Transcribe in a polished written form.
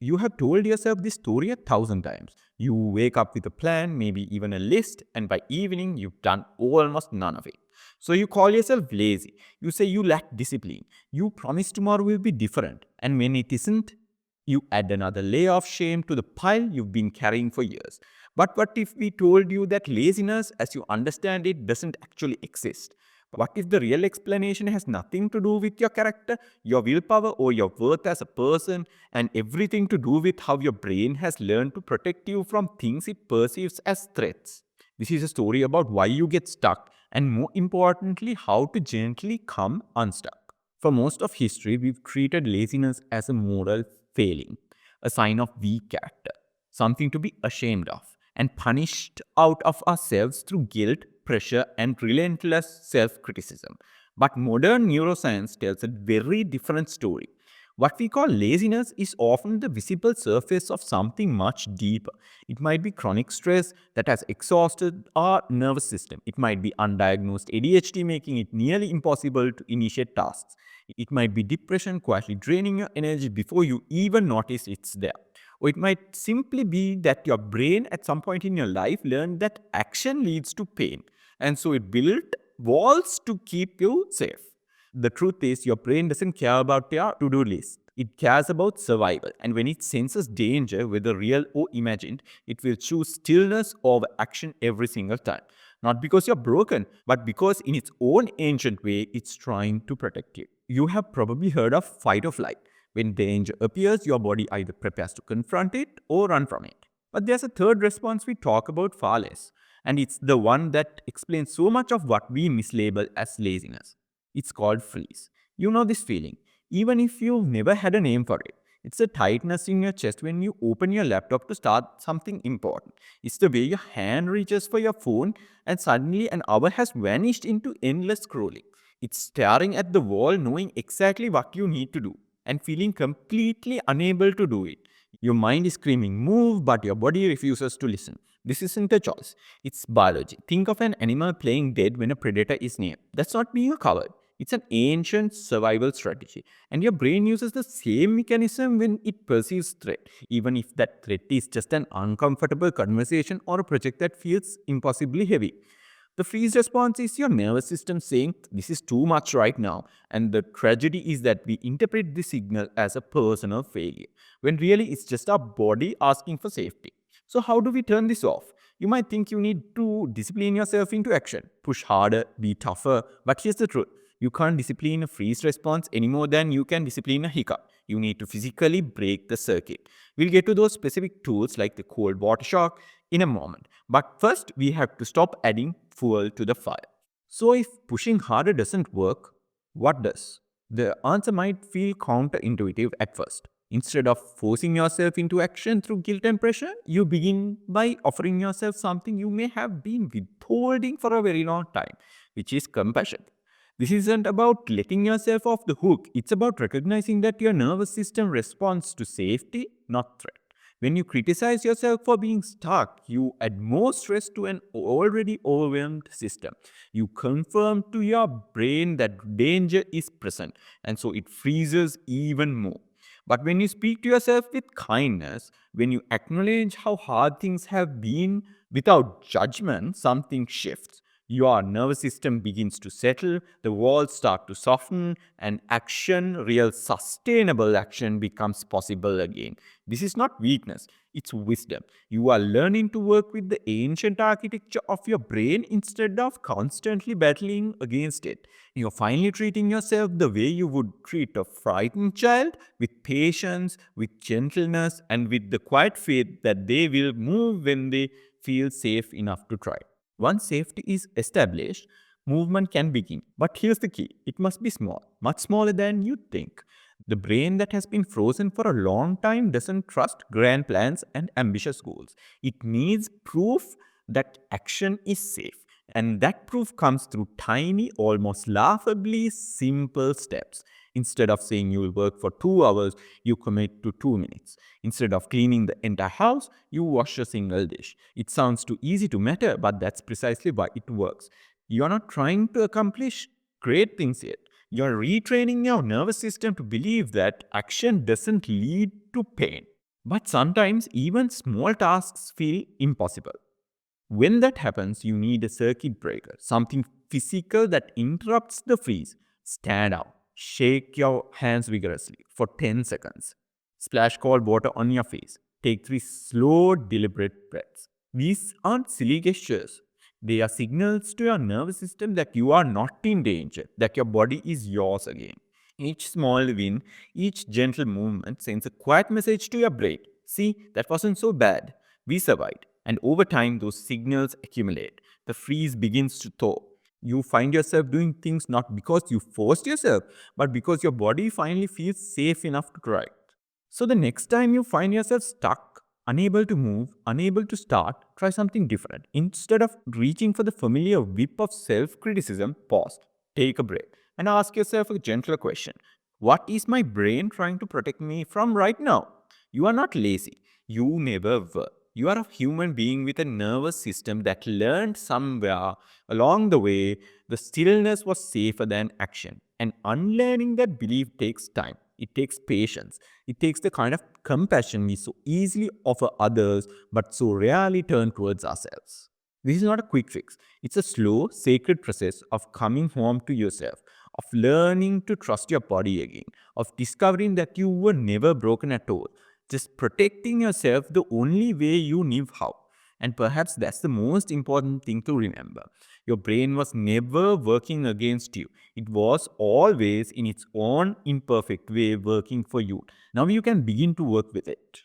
You have told yourself this story 1,000 times. You wake up with a plan, maybe even a list, and by evening, you've done almost none of it. So you call yourself lazy. You say you lack discipline. You promise tomorrow will be different. And when it isn't, you add another layer of shame to the pile you've been carrying for years. But what if we told you that laziness, as you understand it, doesn't actually exist? What if the real explanation has nothing to do with your character, your willpower, or your worth as a person, and everything to do with how your brain has learned to protect you from things it perceives as threats? This is a story about why you get stuck, and more importantly, how to gently come unstuck. For most of history, we've treated laziness as a moral failing, a sign of weak character, something to be ashamed of, and punished out of ourselves through guilt, pressure, and relentless self criticism. But modern neuroscience tells a very different story. What we call laziness is often the visible surface of something much deeper. It might be chronic stress that has exhausted our nervous system. It might be undiagnosed ADHD making it nearly impossible to initiate tasks. It might be depression quietly draining your energy before you even notice it's there. Or it might simply be that your brain at some point in your life learned that action leads to pain. And so it built walls to keep you safe. The truth is, your brain doesn't care about your to do list. It cares about survival. And when it senses danger, whether real or imagined, it will choose stillness over action every single time. Not because you're broken, but because in its own ancient way, it's trying to protect you. You have probably heard of fight or flight. When danger appears, your body either prepares to confront it or run from it. But there's a third response we talk about far less, and it's the one that explains so much of what we mislabel as laziness. It's called freeze. You know this feeling, even if you've never had a name for it. It's a tightness in your chest when you open your laptop to start something important. It's the way your hand reaches for your phone and suddenly an hour has vanished into endless scrolling. It's staring at the wall, knowing exactly what you need to do and feeling completely unable to do it. Your mind is screaming, move, but your body refuses to listen. This isn't a choice, it's biology. Think of an animal playing dead when a predator is near. That's not being a coward. It's an ancient survival strategy. And your brain uses the same mechanism when it perceives threat, even if that threat is just an uncomfortable conversation or a project that feels impossibly heavy. The freeze response is your nervous system saying, this is too much right now. And the tragedy is that we interpret the signal as a personal failure, when really it's just our body asking for safety. So, how do we turn this off? You might think you need to discipline yourself into action, push harder, be tougher, but here's the truth. You can't discipline a freeze response any more than you can discipline a hiccup. You need to physically break the circuit. We'll get to those specific tools like the cold water shock in a moment. But first, we have to stop adding fuel to the fire. So, if pushing harder doesn't work, what does? The answer might feel counterintuitive at first. Instead of forcing yourself into action through guilt and pressure, you begin by offering yourself something you may have been withholding for a very long time, which is compassion. This isn't about letting yourself off the hook, it's about recognizing that your nervous system responds to safety, not threat. When you criticize yourself for being stuck, you add more stress to an already overwhelmed system. You confirm to your brain that danger is present, and so it freezes even more. But when you speak to yourself with kindness, when you acknowledge how hard things have been without judgment, something shifts. Your nervous system begins to settle, the walls start to soften, and action, real sustainable action, becomes possible again. This is not weakness, it's wisdom. You are learning to work with the ancient architecture of your brain instead of constantly battling against it. You're finally treating yourself the way you would treat a frightened child, with patience, with gentleness, and with the quiet faith that they will move when they feel safe enough to try. Once safety is established, movement can begin. But here's the key, it must be small, much smaller than you think. The brain that has been frozen for a long time doesn't trust grand plans and ambitious goals. It needs proof that action is safe. And that proof comes through tiny, almost laughably simple steps. Instead of saying you will work for 2 hours, you commit to 2 minutes. Instead of cleaning the entire house, you wash a single dish. It sounds too easy to matter, but that's precisely why it works. You're not trying to accomplish great things yet. You're retraining your nervous system to believe that action doesn't lead to pain. But sometimes even small tasks feel impossible. When that happens, you need a circuit breaker, something physical that interrupts the freeze. Stand up, shake your hands vigorously for 10 seconds, splash cold water on your face, take 3 slow, deliberate breaths. These aren't silly gestures. They are signals to your nervous system that you are not in danger, that your body is yours again. Each small win, each gentle movement sends a quiet message to your brain. See, that wasn't so bad. We survived. And over time, those signals accumulate. The freeze begins to thaw. You find yourself doing things not because you forced yourself, but because your body finally feels safe enough to try. So the next time you find yourself stuck, unable to move, unable to start, try something different. Instead of reaching for the familiar whip of self criticism, pause, take a breath, and ask yourself a gentler question. What is my brain trying to protect me from right now? You are not lazy. You never were. You are a human being with a nervous system that learned somewhere along the way the stillness was safer than action. And unlearning that belief takes time. It takes patience. It takes the kind of compassion we so easily offer others but so rarely turn towards ourselves. This is not a quick fix. It's a slow, sacred process of coming home to yourself, of learning to trust your body again, of discovering that you were never broken at all, just protecting yourself the only way you knew how. And perhaps that's the most important thing to remember. Your brain was never working against you. It was always in its own imperfect way working for you. Now you can begin to work with it.